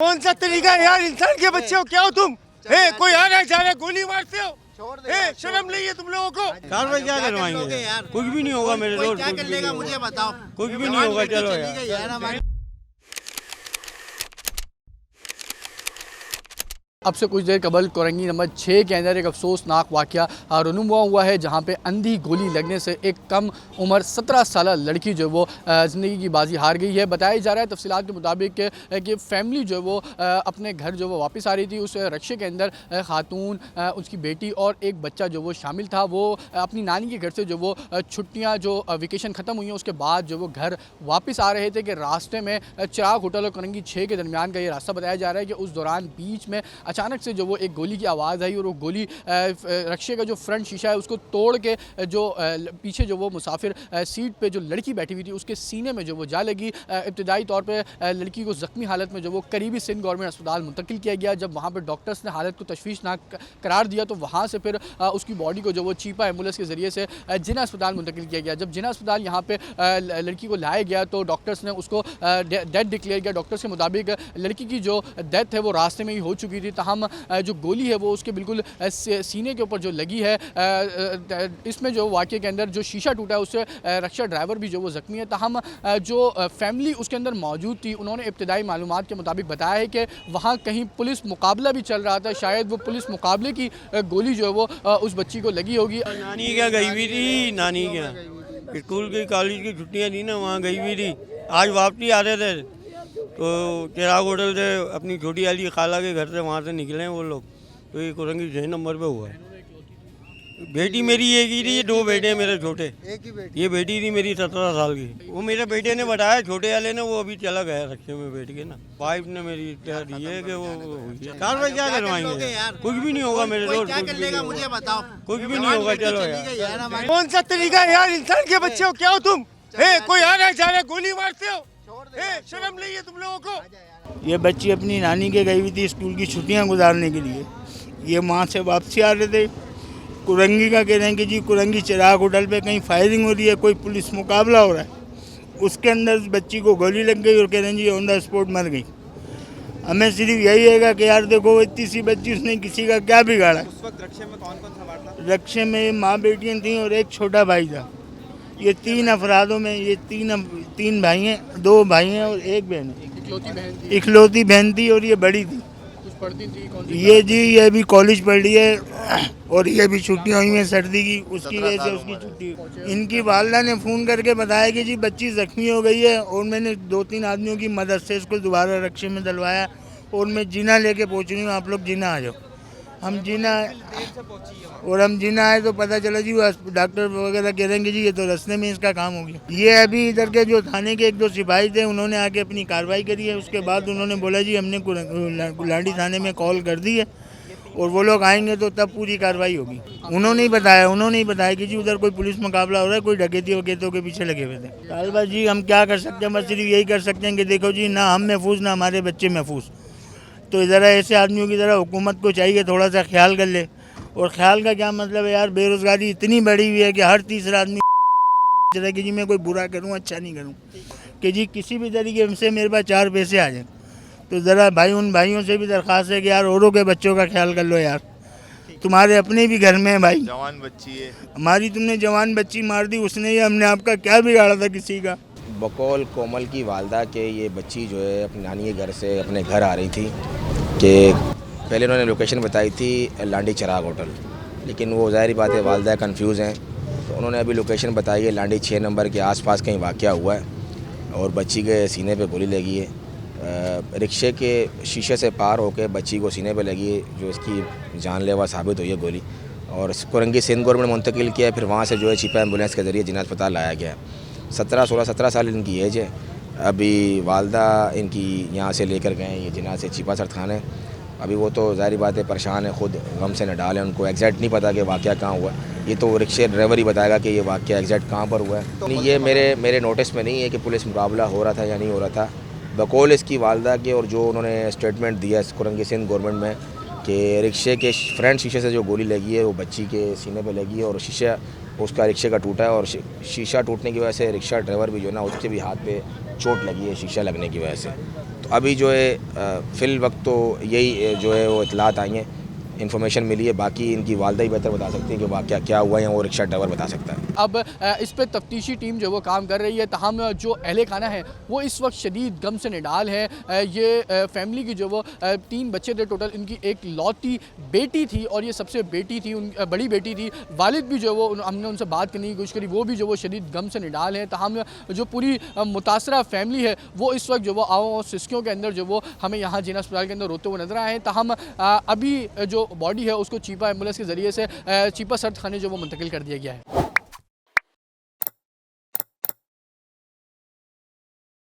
कौन सा तरीका है यार, इंसान के बच्चे हो क्या हो तुम? कोई आ रहा है जा रहा है गोली मारते हो? शर्म नहीं है तुम लोगों को? कार्रवाई क्या करवाएंगे यार? कुछ भी नहीं होगा मेरे दोस्त, क्या कर लेगा मुझे बताओ। कुछ भी नहीं होगा। चलो यार, अब से कुछ देर कबल कोरंगी नंबर 6 के अंदर एक अफसोसनाक वाक़या रुनुमा हुआ है, जहां पे अंधी गोली लगने से एक कम उम्र 17 साल लड़की जो है वो ज़िंदगी की बाजी हार गई है। बताया जा रहा है तफसीलात के मुताबिक कि फ़ैमिली जो है वो अपने घर जो वो वापस आ रही थी। उस रक्शे के अंदर खातून, उसकी बेटी और एक बच्चा जो वो शामिल था। वो अपनी नानी के घर से जो वो छुट्टियाँ जो वेकेशन ख़त्म हुई हैं उसके बाद जो वो घर वापस आ रहे थे कि रास्ते में चिराग होटल और कोरंगी 6 के दरमियान का ये रास्ता बताया जा रहा है कि उस दौरान बीच में अचानक से जो वो एक गोली की आवाज़ आई और वो गोली रक्शे का जो फ्रंट शीशा है उसको तोड़ के जो पीछे जो वो मुसाफिर सीट पे जो लड़की बैठी हुई थी उसके सीने में जो वो जा लगी। इब्तदाई तौर पे लड़की को ज़ख्मी हालत में जो वो करीबी सिंध गवर्नमेंट अस्पताल मुंतकिल किया गया। जब वहाँ पर डॉक्टर्स ने हालत को तशवीशनाक करार दिया तो वहाँ से फिर उसकी बॉडी को जो वो चीपा एम्बुलेंस के ज़रिए से जिना अस्पताल मुंतकिल किया गया। जब जिना अस्पताल यहाँ पे लड़की को लाया गया तो डॉक्टर्स ने उसको डेथ डिक्लेयर किया। डॉक्टर्स के मुताबिक लड़की की जो डेथ है वो रास्ते में ही हो चुकी थी, ताहम जो गोली है वो उसके बिल्कुल सीने के ऊपर जो लगी है। इसमें जो वाक़े के अंदर जो शीशा टूटा है उससे रक्षा ड्राइवर भी जो वो ज़ख्मी है। ताहम जो फैमिली उसके अंदर मौजूद थी उन्होंने इब्तदाई मालूमात के मुताबिक बताया है कि वहाँ कहीं पुलिस मुकाबला भी चल रहा था, शायद वो पुलिस मुकाबले की गोली जो है वो उस बच्ची को लगी होगी। नानी क्या गई हुई थी, नानी क्या स्कूल की कॉलेज की छुट्टियाँ थी ना, वहाँ गई हुई थी। आज वापसी आ रहे थे तो चिराग होटल से अपनी छोटी वाली खाला के घर से वहाँ से निकले हैं वो लोग। तो ये कोरंगी 6 नंबर पे हुआ है। बेटी मेरी एक ही थी, ये 2 बेटे हैं मेरे छोटे। एक ही बेटी। ये बेटी थी मेरी 17 साल की। वो मेरे बेटे ने बताया, छोटे वाले ने, वो अभी चला गया रक्शे में बैठ के ना। वाइफ ने मेरी कह दी है कि वो कार्रवाई क्या करवाएंगे यार? कुछ भी नहीं होगा मेरे दोस्त, क्या कर लेगा मुझे बताओ। कुछ भी नहीं होगा। चलो यार, कौन सा तरीका है यार, इंसान के बच्चे हो क्या हो तुम? कोई आ रहा है जा रहा है गोली मारते हो? शर्म नहीं है तुम लोगों को? ये बच्ची अपनी नानी के गई हुई थी स्कूल की छुट्टियां गुजारने के लिए। ये वहाँ से वापसी आ रहे थे। कुरंगी का कह रहे हैं कि जी कुरंगी चिराग होटल पे कहीं फायरिंग हो रही है, कोई पुलिस मुकाबला हो रहा है। उसके अंदर उस बच्ची को गोली लग गई और कह रहे हैं जी ऑन द स्पॉट मर गई। हमें सिर्फ यही है कि यार देखो इतनी सी बच्ची, उसने किसी का क्या बिगाड़ा। उस वक्त रक्शे में कौन कौन सवार था? रक्शे में माँ बेटियाँ थीं और एक छोटा भाई था। ये 3 अफरादों में ये 3 भाई हैं, 2 भाई हैं और एक बहन है। इकलौती बहन थी और ये बड़ी थी। कुछ पढ़ती थी कौन सी? ये जी ये भी कॉलेज पढ़ रही है और ये भी छुट्टियाँ हुई हैं सर्दी की, उसकी वजह से उसकी छुट्टी। इनकी वालदा ने फ़ोन करके बताया कि जी बच्ची ज़ख्मी हो गई है और मैंने 2-3 आदमियों की मदद से इसको दोबारा रक्शे में डलवाया और मैं जीना लेके पहुँच रही हूँ। आप लोग जीना आ जाओ। हम जीना आए तो पता चला जी वो डॉक्टर वगैरह कह रहे हैं जी ये तो रास्ते में इसका काम हो गया। ये अभी इधर के जो थाने के 1-2 सिपाही थे उन्होंने आके अपनी कार्रवाई करी है। उसके बाद उन्होंने बोला जी हमने लाडी थाने में कॉल कर दी है और वो लोग आएंगे तो तब पूरी कार्रवाई होगी। उन्होंने ही बताया कि जी उधर कोई पुलिस मुकाबला हो रहा है, कोई डकैती वकैतों के पीछे लगे हुए थे। तालबा जी हम क्या कर सकते हैं, बस सिर्फ यही कर सकते हैं कि देखो जी ना हम महफूज ना हमारे बच्चे महफूज। तो ज़रा ऐसे आदमियों की तरह हुकूमत को चाहिए थोड़ा सा ख्याल कर ले। और ख्याल का क्या मतलब है यार, बेरोज़गारी इतनी बढ़ी हुई है कि हर तीसरा आदमी कि जी मैं कोई बुरा करूं अच्छा नहीं करूं, कि जी किसी भी तरीके से मेरे पास 4 पैसे आ जाए। तो ज़रा उन भाइयों से भी दरख्वास्त है कि यार औरों के बच्चों का ख्याल कर लो यार, तुम्हारे अपने भी घर में है भाई। जवान बच्ची है हमारी, तुमने जवान बच्ची मार दी, उसने ये हमने आपका क्या बिगाड़ा था किसी का। बकौल कोमल की वालदा के ये बच्ची जो है अपनी नानी के घर से अपने घर आ रही थी कि पहले उन्होंने लोकेशन बताई थी लांडी चिराग होटल, लेकिन वो ज़ाहिर बात है वालदा कंफ्यूज हैं। तो उन्होंने अभी लोकेशन बताई है लांडी 6 नंबर के आसपास कहीं वाक़या हुआ है और बच्ची के सीने पे गोली लगी है। रिक्शे के शीशे से पार होकर बच्ची को सीने पे लगी है, जो इसकी जानलेवा साबित हुई है गोली। और कोरंगी सिंध गवर्नमेंट मुंतकिल किया, फिर वहाँ से जो है चीपा एम्बुलेंस के ज़रिए जिना अस्पताल लाया गया। 17 साल इनकी एज है। अभी वालदा इनकी यहाँ से लेकर गए ये जिना से चीपा सर थाने। अभी वो तो ज़ाहिर बात है परेशान है, ख़ुद गम से न डालें, उनको एग्जैक्ट नहीं पता कि वाक़या कहाँ हुआ। ये तो रिक्शे ड्राइवर ही बताएगा कि ये वाक़या एग्जैक्ट कहाँ पर हुआ है। नहीं, ये मेरे नोटिस में नहीं है कि पुलिस मुकाबला हो रहा था या नहीं हो रहा था। बकौल इसकी वालदा के और जो उन्होंने स्टेटमेंट दिया कोरंगी सिंध गवर्नमेंट में कि रिक्शे के फ्रंट शीशे से जो गोली लगी है वो बच्ची के सीने पे लगी है और शीशा उसका रिक्शे का टूटा है और शीशा टूटने की वजह से रिक्शा ड्राइवर भी जो है ना उसके भी हाथ पे चोट लगी है शीशा लगने की वजह से। तो अभी जो है फ़िल वक्त तो यही जो है वो इतलात आई हैं, इन्फॉर्मेशन मिली है। बाकी इनकी वालदा ही बेहतर बता सकती हैं कि वाक़या क्या हुआ है, वो रिक्शा ड्राइवर बता सकता है। अब इस पर तफ्तीशी टीम जो वो काम कर रही है, तहम जो अहले खाना है वो इस वक्त शदीद गम से निडाल है। ये फैमिली की जो वो 3 बच्चे थे टोटल, इनकी एक लौती बेटी थी और ये सबसे बेटी थी, बड़ी बेटी थी। वालिद भी जो वो हमने उनसे बात करने की कोशिश करी, वो भी जो वो शदीद गम से निडाल है। तहम जो पूरी मुतासरा फैमिली है वो इस वक्त जो वो आवाम और सिस्कियों के अंदर जो वो हमें यहाँ जिना अस्पताल के अंदर रोते हुए नजर आए हैं। तहम अभी जो बॉडी है उसको चीपा एम्बुलेंस के ज़रिए से चीपा सर्द खाने जो वो मुंतकिल कर दिया गया है।